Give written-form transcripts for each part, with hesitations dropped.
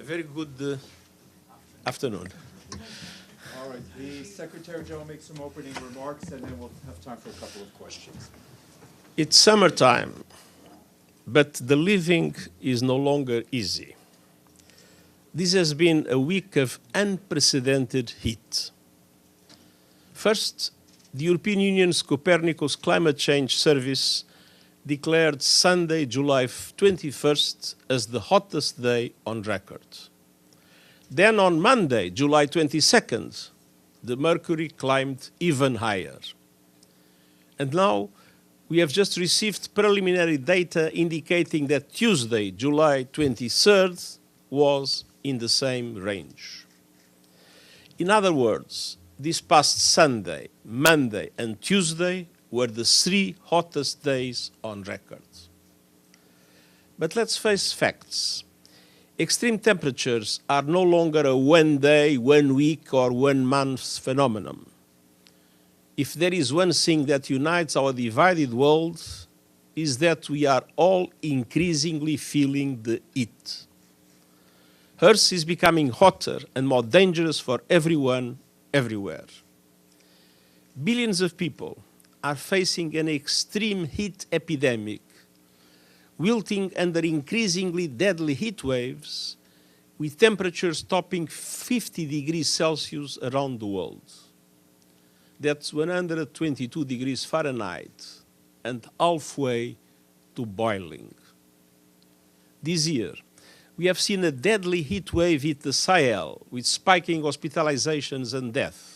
very good afternoon. All right, the Secretary General will make some opening remarks, and then we'll have time for a couple of questions. It's summertime, but the living is no longer easy. This has been a week of unprecedented heat. First, the European Union's Copernicus Climate Change Service declared Sunday, July 21st, as the hottest day on record. Then on Monday, July 22nd, the mercury climbed even higher. And now we have just received preliminary data indicating that Tuesday, July 23rd, was in the same range. In other words, this past Sunday, Monday, and Tuesday were the three hottest days on record. But let's face facts. Extreme temperatures are no longer a 1 day, 1 week, or 1 month phenomenon. If there is one thing that unites our divided world, is that we are all increasingly feeling the heat. Earth is becoming hotter and more dangerous for everyone, everywhere. Billions of people are facing an extreme heat epidemic, wilting under increasingly deadly heat waves, with temperatures topping 50 degrees Celsius around the world. That's 122 degrees Fahrenheit and halfway to boiling. This year, we have seen a deadly heat wave hit the Señal, with spiking hospitalizations and death,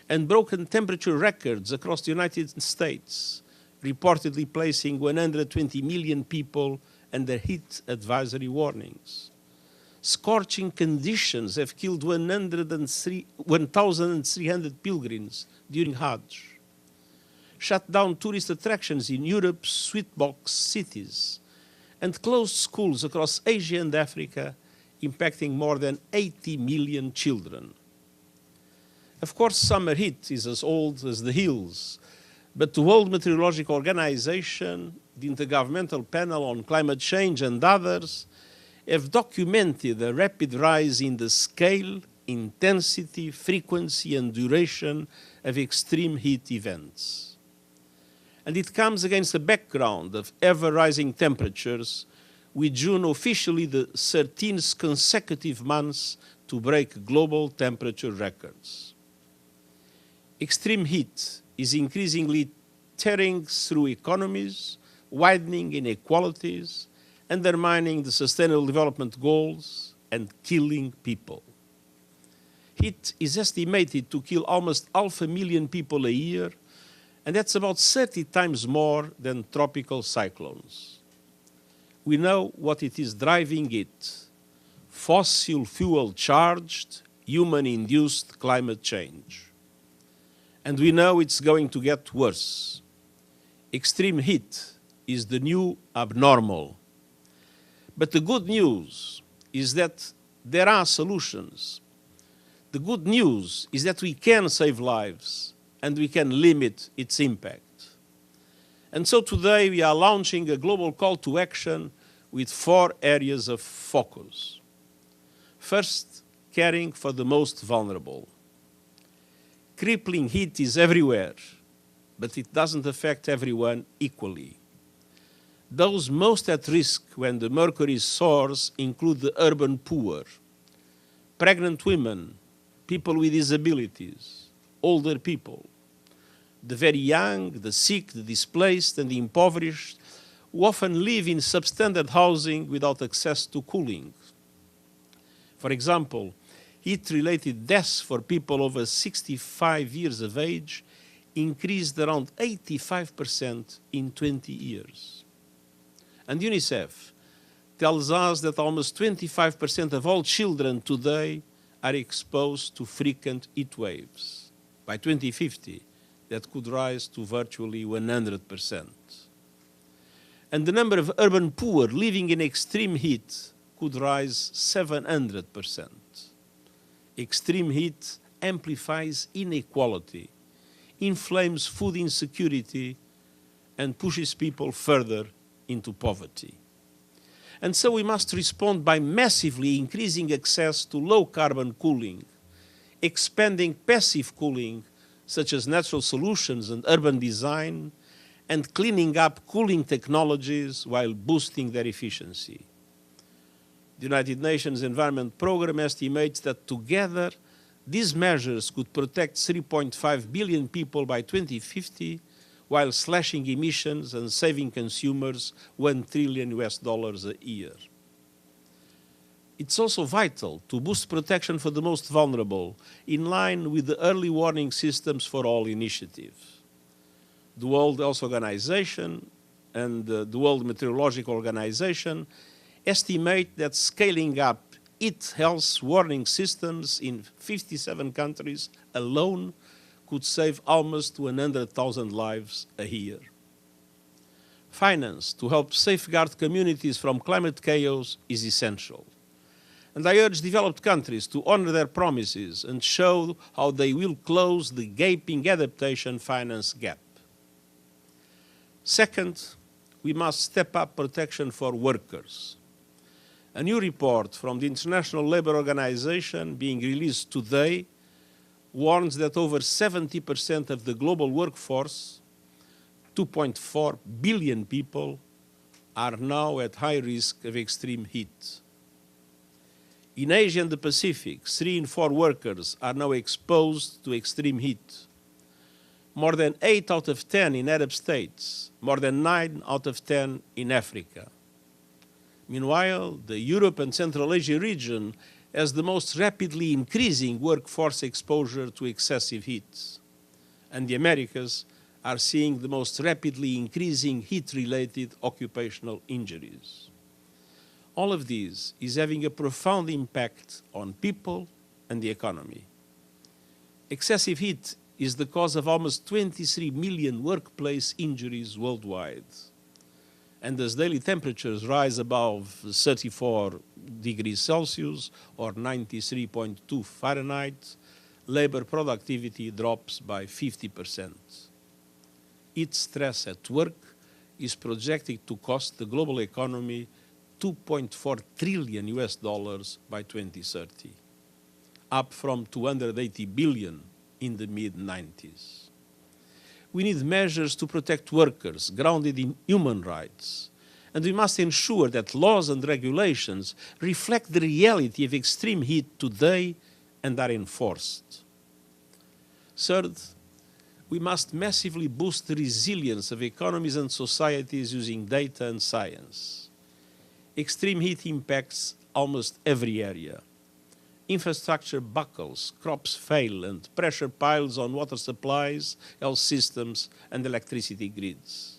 and broken temperature records across the United States, reportedly placing 120 million people under heat advisory warnings. Scorching conditions have killed 1,300 pilgrims during Hajj, shut down tourist attractions in Europe's sweetbox cities, and closed schools across Asia and Africa, impacting more than 80 million children. Of course, summer heat is as old as the hills, but the World Meteorological Organization, the Intergovernmental Panel on Climate Change, and others have documented a rapid rise in the scale, intensity, frequency, and duration of extreme heat events. And it comes against a background of ever-rising temperatures, with June officially the 13th consecutive month to break global temperature records. Extreme heat is increasingly tearing through economies, widening inequalities, undermining the Sustainable Development Goals, and killing people. Heat is estimated to kill almost 500,000 people a year, and that's about 30 times more than tropical cyclones. We know what it is driving it: fossil fuel-charged, human-induced climate change. And we know it's going to get worse. Extreme heat is the new abnormal. But the good news is that there are solutions. The good news is that we can save lives and we can limit its impact. And so today we are launching a global call to action with 4 areas of focus. First, caring for the most vulnerable. Crippling heat is everywhere, but it doesn't affect everyone equally. Those most at risk when the mercury soars include the urban poor, pregnant women, people with disabilities, older people, the very young, the sick, the displaced, and the impoverished, who often live in substandard housing without access to cooling. For example, heat-related deaths for people over 65 years of age increased around 85% in 20 years. And UNICEF tells us that almost 25% of all children today are exposed to frequent heat waves. By 2050, that could rise to virtually 100%. And the number of urban poor living in extreme heat could rise 700%. Extreme heat amplifies inequality, inflames food insecurity, and pushes people further into poverty. And so we must respond by massively increasing access to low-carbon cooling, expanding passive cooling, such as natural solutions and urban design, and cleaning up cooling technologies while boosting their efficiency. The United Nations Environment Programme estimates that together, these measures could protect 3.5 billion people by 2050, while slashing emissions and saving consumers $1 trillion a year. It's also vital to boost protection for the most vulnerable, in line with the Early Warning Systems for All initiative. The World Health Organization and the World Meteorological Organization estimate that scaling up its health warning systems in 57 countries alone could save almost 100,000 lives a year. Finance to help safeguard communities from climate chaos is essential. And I urge developed countries to honor their promises and show how they will close the gaping adaptation finance gap. Second, we must step up protection for workers. A new report from the International Labour Organization being released today warns that over 70% of the global workforce, 2.4 billion people, are now at high risk of extreme heat. In Asia and the Pacific, 3 in 4 workers are now exposed to extreme heat. More than 8 out of 10 in Arab states, more than 9 out of 10 in Africa. Meanwhile, the Europe and Central Asia region has the most rapidly increasing workforce exposure to excessive heat. And the Americas are seeing the most rapidly increasing heat-related occupational injuries. All of this is having a profound impact on people and the economy. Excessive heat is the cause of almost 23 million workplace injuries worldwide. And as daily temperatures rise above 34 degrees Celsius or 93.2 Fahrenheit, labor productivity drops by 50%. Heat stress at work is projected to cost the global economy $2.4 trillion by 2030, up from $280 billion in the mid-90s. We need measures to protect workers grounded in human rights, and we must ensure that laws and regulations reflect the reality of extreme heat today and are enforced. Third, we must massively boost the resilience of economies and societies using data and science. Extreme heat impacts almost every area. Infrastructure buckles, crops fail, and pressure piles on water supplies, health systems, and electricity grids.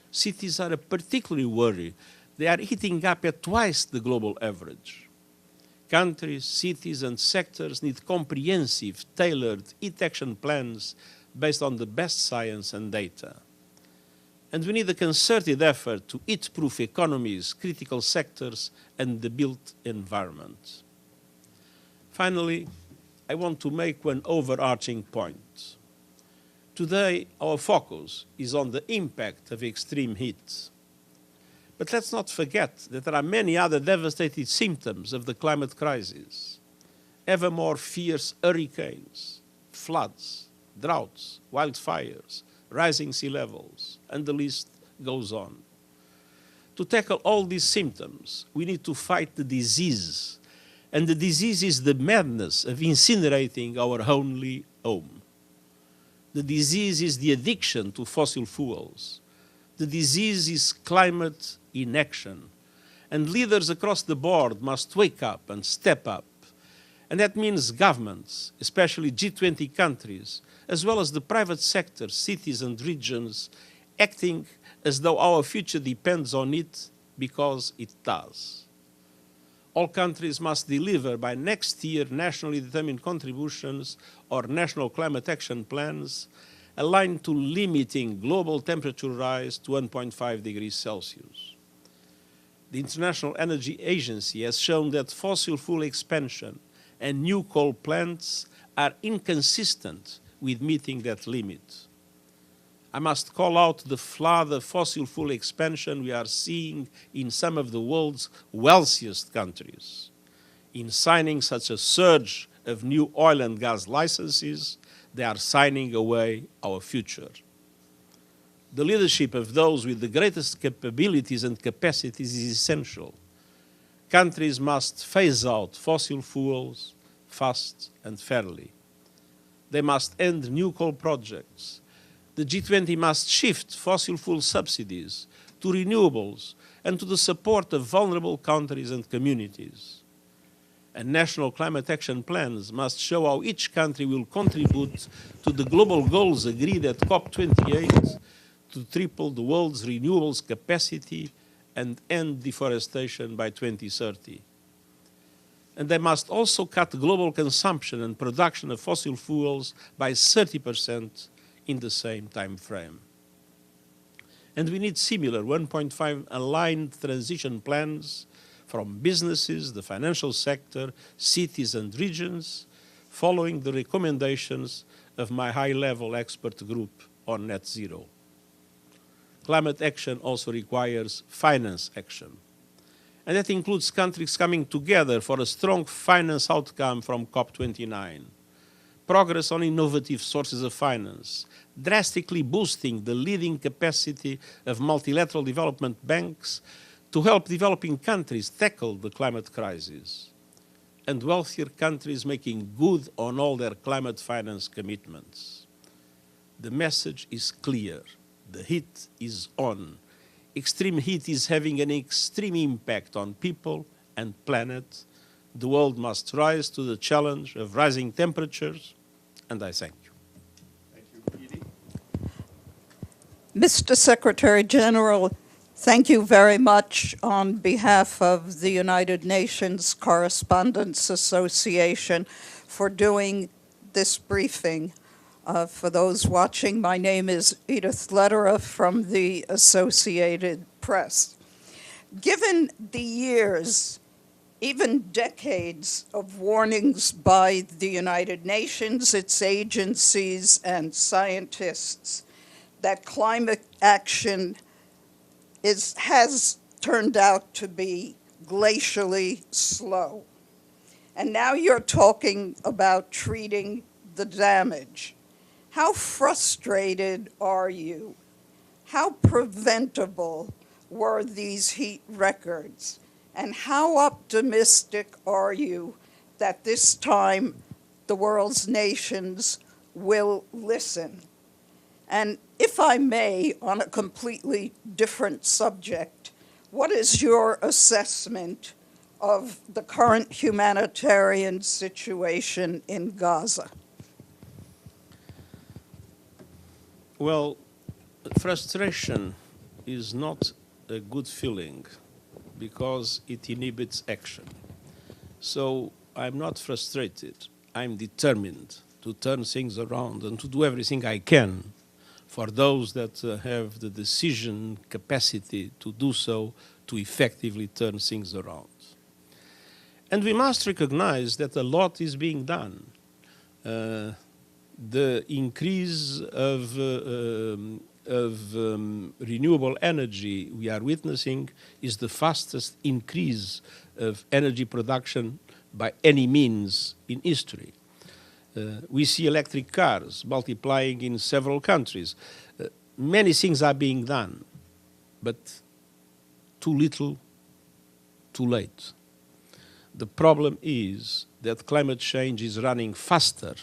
Cities are a particular worry. They are heating up at twice the global average. Countries, cities, and sectors need comprehensive, tailored heat action plans based on the best science and data. And we need a concerted effort to heat-proof economies, critical sectors, and the built environment. Finally, I want to make one overarching point. Today, our focus is on the impact of extreme heat. But let's not forget that there are many other devastating symptoms of the climate crisis. Ever more fierce hurricanes, floods, droughts, wildfires, rising sea levels, and the list goes on. To tackle all these symptoms, we need to fight the disease. And the disease is the madness of incinerating our only home. The disease is the addiction to fossil fuels. The disease is climate inaction. And leaders across the board must wake up and step up. And that means governments, especially G20 countries, as well as the private sector, cities and regions, acting as though our future depends on it, because it does. All countries must deliver by next year nationally determined contributions or national climate action plans aligned to limiting global temperature rise to 1.5 degrees Celsius. The International Energy Agency has shown that fossil fuel expansion and new coal plants are inconsistent with meeting that limit. I must call out the flood of fossil fuel expansion we are seeing in some of the world's wealthiest countries. In signing such a surge of new oil and gas licenses, they are signing away our future. The leadership of those with the greatest capabilities and capacities is essential. Countries must phase out fossil fuels fast and fairly. They must end new coal projects. The G20 must shift fossil fuel subsidies to renewables and to the support of vulnerable countries and communities. And national climate action plans must show how each country will contribute to the global goals agreed at COP28 to triple the world's renewables capacity and end deforestation by 2030. And they must also cut global consumption and production of fossil fuels by 30% in the same time frame. And we need similar 1.5 aligned transition plans from businesses, the financial sector, cities and regions, following the recommendations of my high-level expert group on net zero. Climate action also requires finance action. And that includes countries coming together for a strong finance outcome from COP29. Progress on innovative sources of finance, drastically boosting the leading capacity of multilateral development banks to help developing countries tackle the climate crisis, and wealthier countries making good on all their climate finance commitments. The message is clear. The heat is on. Extreme heat is having an extreme impact on people and planet. The world must rise to the challenge of rising temperatures, and I thank you. Thank you. Edie? Mr. Secretary General, thank you very much on behalf of the United Nations Correspondents Association for doing this briefing. For those watching, my name is Edith Lederer from the Associated Press. Given the years, even decades of warnings by the United Nations, its agencies, and scientists that climate action has turned out to be glacially slow. And now you're talking about treating the damage. How frustrated are you? How preventable were these heat records? And how optimistic are you that this time the world's nations will listen? And if I may, on a completely different subject, what is your assessment of the current humanitarian situation in Gaza? Well, frustration is not a good feeling because it inhibits action. So I'm not frustrated. I'm determined to turn things around and to do everything I can for those that have the decision capacity to do so, to effectively turn things around. And we must recognize that a lot is being done. The increase of renewable energy we are witnessing is the fastest increase of energy production by any means in history. We see electric cars multiplying in several countries. Many things are being done, but too little, too late. The problem is that climate change is running faster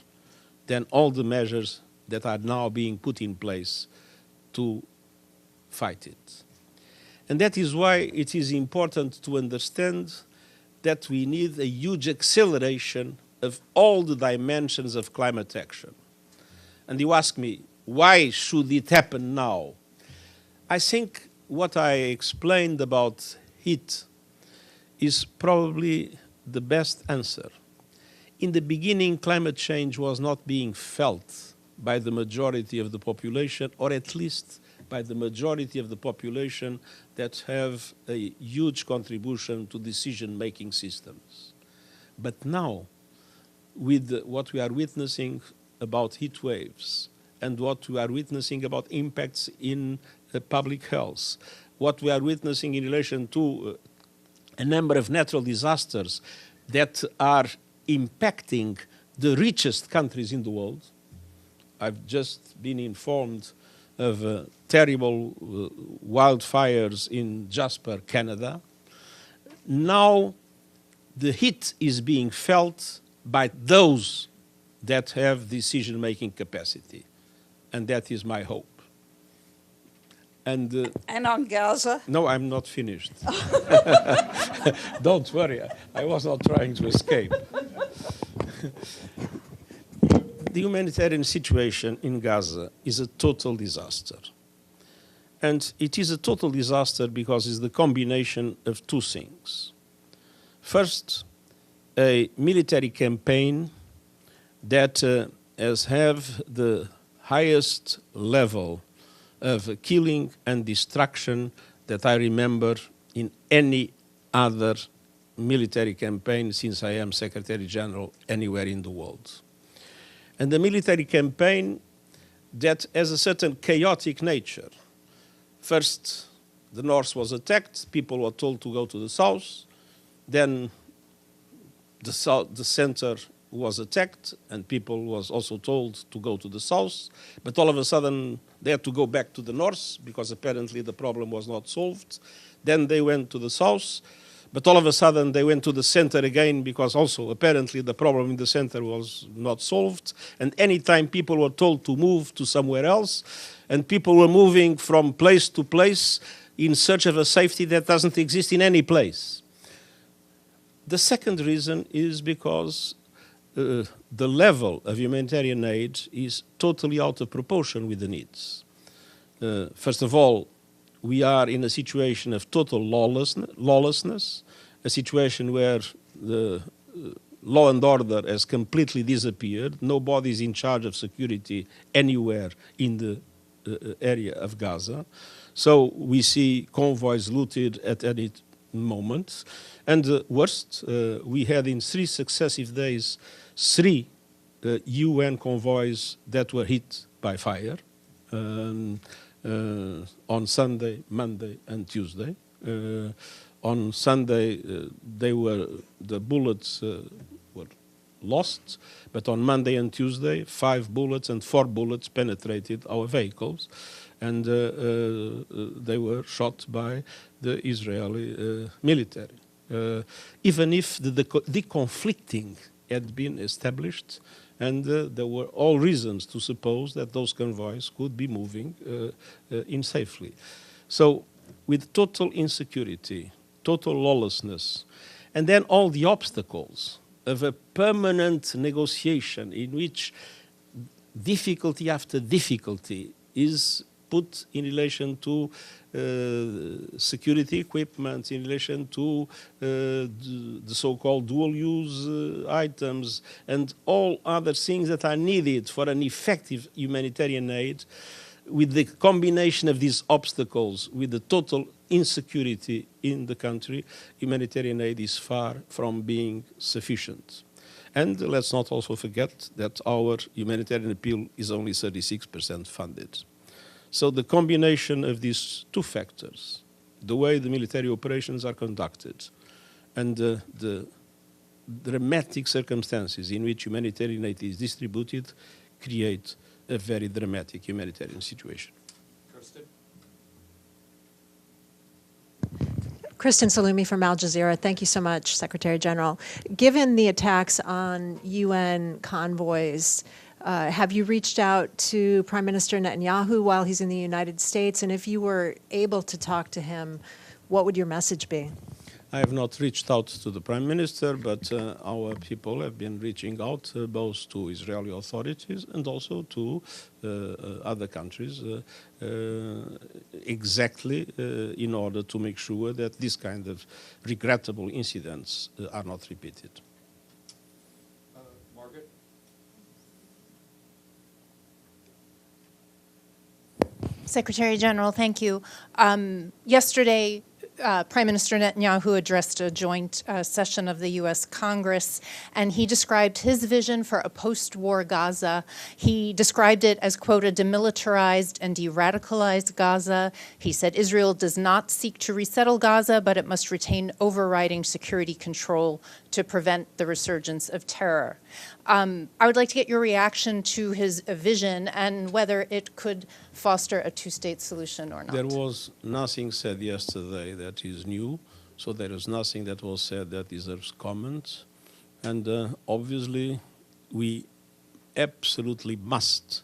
than all the measures that are now being put in place to fight it. And that is why it is important to understand that we need a huge acceleration of all the dimensions of climate action. And you ask me, why should it happen now? I think what I explained about heat is probably the best answer. In the beginning, climate change was not being felt by the majority of the population, or at least by the majority of the population that have a huge contribution to decision-making systems. But now, with what we are witnessing about heat waves, and what we are witnessing about impacts in public health, what we are witnessing in relation to a number of natural disasters that are impacting the richest countries in the world. I've just been informed of terrible wildfires in Jasper, Canada. Now the heat is being felt by those that have decision-making capacity, and that is my hope. And on Gaza? no, I'm not finished. Don't worry, I was not trying to escape. The humanitarian situation in Gaza is a total disaster. And it is a total disaster because it's the combination of two things. First, a military campaign that has have the highest level of killing and destruction that I remember in any other military campaign since I am Secretary General anywhere in the world. And the military campaign that has a certain chaotic nature. First, the north was attacked, people were told to go to the south, then the center was attacked and people was also told to go to the south, but all of a sudden they had to go back to the north because apparently the problem was not solved. Then they went to the south, but all of a sudden they went to the center again because also apparently the problem in the center was not solved. And anytime people were told to move to somewhere else, and people were moving from place to place in search of a safety that doesn't exist in any place. The second reason is because the level of humanitarian aid is totally out of proportion with the needs. First of all, we are in a situation of total lawlessness, a situation where the law and order has completely disappeared. Nobody is in charge of security anywhere in the area of Gaza. So we see convoys looted at any moment. And worst, we had in 3 successive days 3 UN convoys that were hit by fire on Sunday, Monday, and Tuesday. On Sunday, the bullets were lost, but on Monday and Tuesday, 5 bullets and 4 bullets penetrated our vehicles, and they were shot by the Israeli military. Even if the deconflicting had been established, and there were all reasons to suppose that those convoys could be moving in safely. So with total insecurity, total lawlessness, and then all the obstacles of a permanent negotiation in which difficulty after difficulty is put in relation to security equipment, in relation to the so-called dual-use items, and all other things that are needed for an effective humanitarian aid. With the combination of these obstacles, with the total insecurity in the country, humanitarian aid is far from being sufficient. And let's not also forget that our humanitarian appeal is only 36% funded. So the combination of these 2 factors, the way the military operations are conducted, and the dramatic circumstances in which humanitarian aid is distributed, create a very dramatic humanitarian situation. Kristen Salumi from Al Jazeera. Thank you so much, Secretary General. Given the attacks on UN convoys, have you reached out to Prime Minister Netanyahu while he's in the United States? And if you were able to talk to him, what would your message be? I have not reached out to the Prime Minister, but our people have been reaching out both to Israeli authorities and also to other countries exactly in order to make sure that this kind of regrettable incidents are not repeated. Margaret? Secretary General, thank you. Yesterday, Prime Minister Netanyahu addressed a joint session of the U.S. Congress, and he described his vision for a post-war Gaza. He described it as, quote, a demilitarized and de-radicalized Gaza. He said Israel does not seek to resettle Gaza, but it must retain overriding security control to prevent the resurgence of terror. I would like to get your reaction to his vision and whether it could foster a two-state solution or not. There was nothing said yesterday that is new, so there is nothing that was said that deserves comment. And obviously, we absolutely must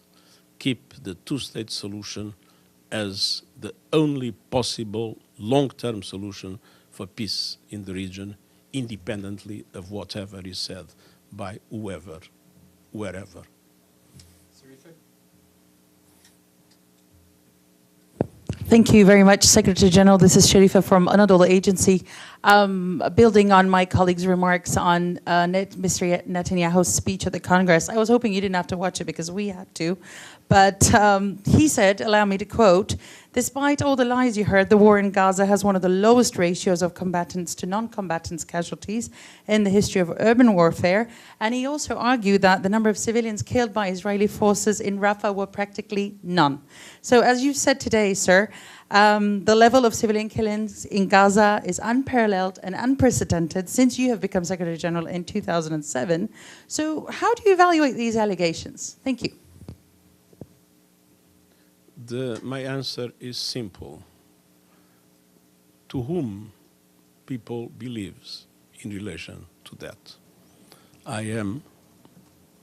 keep the two-state solution as the only possible long-term solution for peace in the region, independently of whatever is said by whoever, wherever. Thank you very much, Secretary General. This is Sharifa from Anadolu Agency. Building on my colleague's remarks on Mr. Netanyahu's speech at the Congress, I was hoping you didn't have to watch it because we had to. But he said, allow me to quote, "Despite all the lies you heard, the war in Gaza has one of the lowest ratios of combatants to non-combatants casualties in the history of urban warfare." And he also argued that the number of civilians killed by Israeli forces in Rafah were practically none. So as you said today, sir, the level of civilian killings in Gaza is unparalleled and unprecedented since you have become Secretary General in 2007. So how do you evaluate these allegations? Thank you. My answer is simple. To whom people believes in relation to that? I am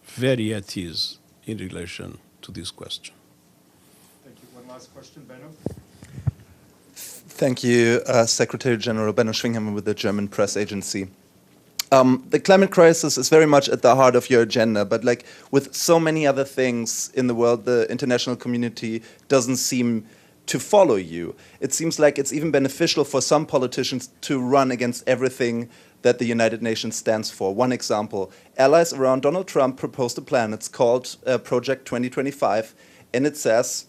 very at ease in relation to this question. Thank you. One last question, Benno. Thank you, Secretary General Benno Schwinghammer with the German press agency. The climate crisis is very much at the heart of your agenda, but like with so many other things in the world, the international community doesn't seem to follow you. It seems like it's even beneficial for some politicians to run against everything that the United Nations stands for. One example, allies around Donald Trump proposed a plan. It's called Project 2025, and it says,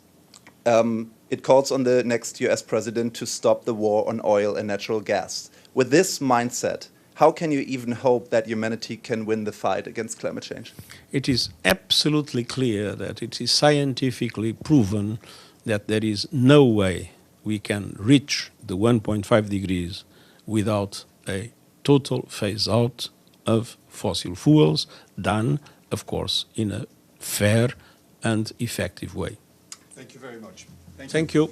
it calls on the next US president to stop the war on oil and natural gas. With this mindset, how can you even hope that humanity can win the fight against climate change? It is absolutely clear that it is scientifically proven that there is no way we can reach the 1.5 degrees without a total phase-out of fossil fuels, done, of course, in a fair and effective way. Thank you very much. Thank you.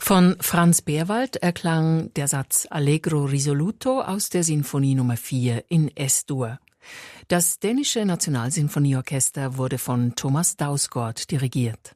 Von Franz Beerwald erklang der Satz Allegro risoluto aus der Sinfonie Nummer 4 in S-Dur. Das dänische Nationalsinfonieorchester wurde von Thomas Dausgaard dirigiert.